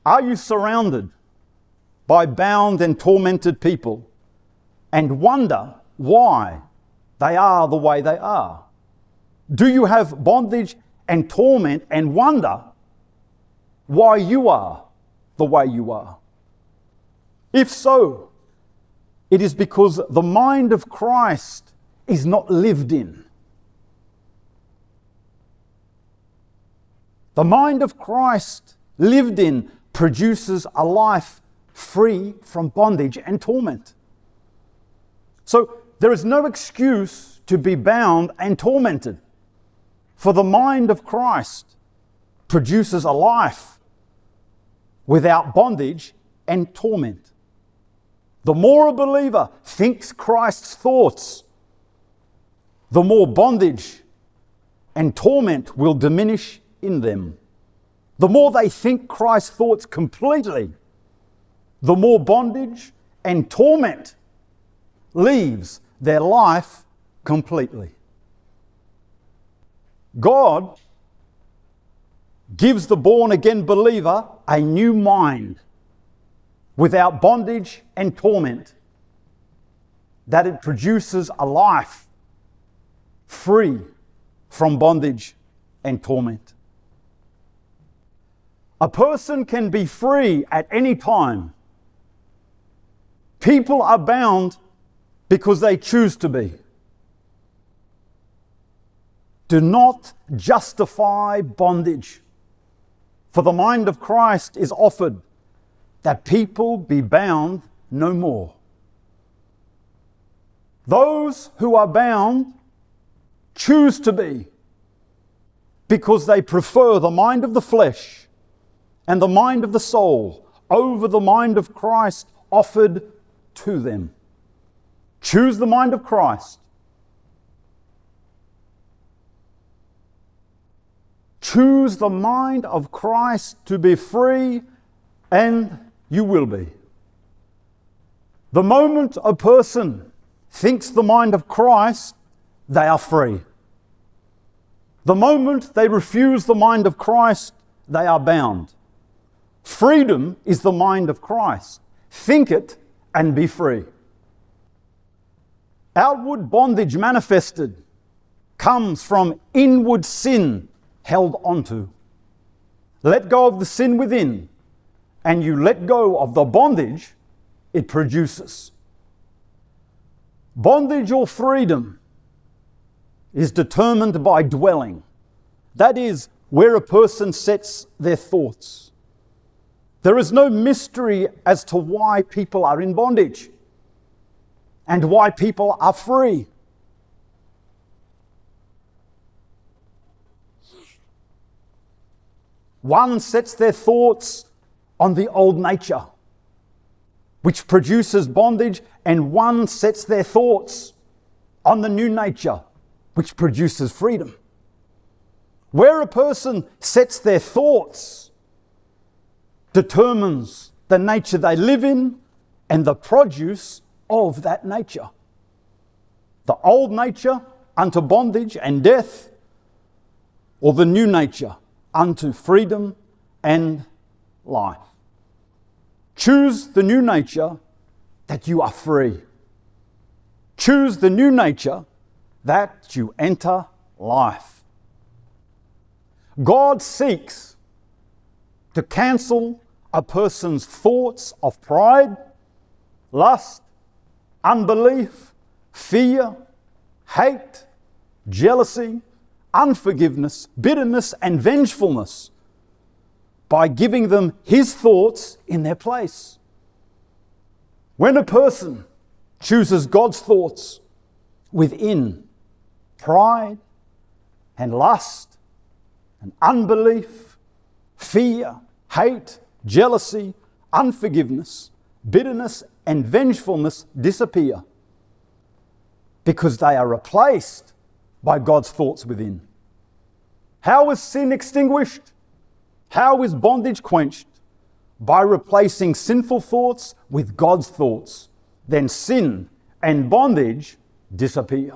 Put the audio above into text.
Are you surrounded by bound and tormented people and wonder why they are the way they are? Do you have bondage and torment and wonder why you are the way you are? If so, it is because the mind of Christ is not lived in. The mind of Christ lived in produces a life free from bondage and torment. So there is no excuse to be bound and tormented, for the mind of Christ produces a life without bondage and torment. The more a believer thinks Christ's thoughts, the more bondage and torment will diminish in them. The more they think Christ's thoughts completely, the more bondage and torment leaves their life completely. God gives the born-again believer a new mind without bondage and torment, that it produces a life free from bondage and torment. A person can be free at any time. People are bound because they choose to be. Do not justify bondage, for the mind of Christ is offered that people be bound no more. Those who are bound choose to be because they prefer the mind of the flesh and the mind of the soul over the mind of Christ offered to them. Choose the mind of Christ. Choose the mind of Christ to be free, and you will be. The moment a person thinks the mind of Christ, they are free. The moment they refuse the mind of Christ, they are bound. Freedom is the mind of Christ. Think it and be free. Outward bondage manifested comes from inward sin held onto. Let go of the sin within, and you let go of the bondage it produces. Bondage or freedom is determined by dwelling. That is, where a person sets their thoughts. There is no mystery as to why people are in bondage and why people are free. One sets their thoughts on the old nature, which produces bondage, and one sets their thoughts on the new nature, which produces freedom. Where a person sets their thoughts determines the nature they live in and the produce of that nature. The old nature unto bondage and death, or the new nature unto freedom and life. Choose the new nature that you are free. Choose the new nature that you enter life. God seeks to cancel a person's thoughts of pride, lust, unbelief, fear, hate, jealousy, unforgiveness, bitterness, and vengefulness by giving them His thoughts in their place. When a person chooses God's thoughts within pride and lust and unbelief, fear, hate, jealousy, unforgiveness, bitterness, and vengefulness disappear because they are replaced by God's thoughts within. How is sin extinguished? How is bondage quenched? By replacing sinful thoughts with God's thoughts. Then sin and bondage disappear.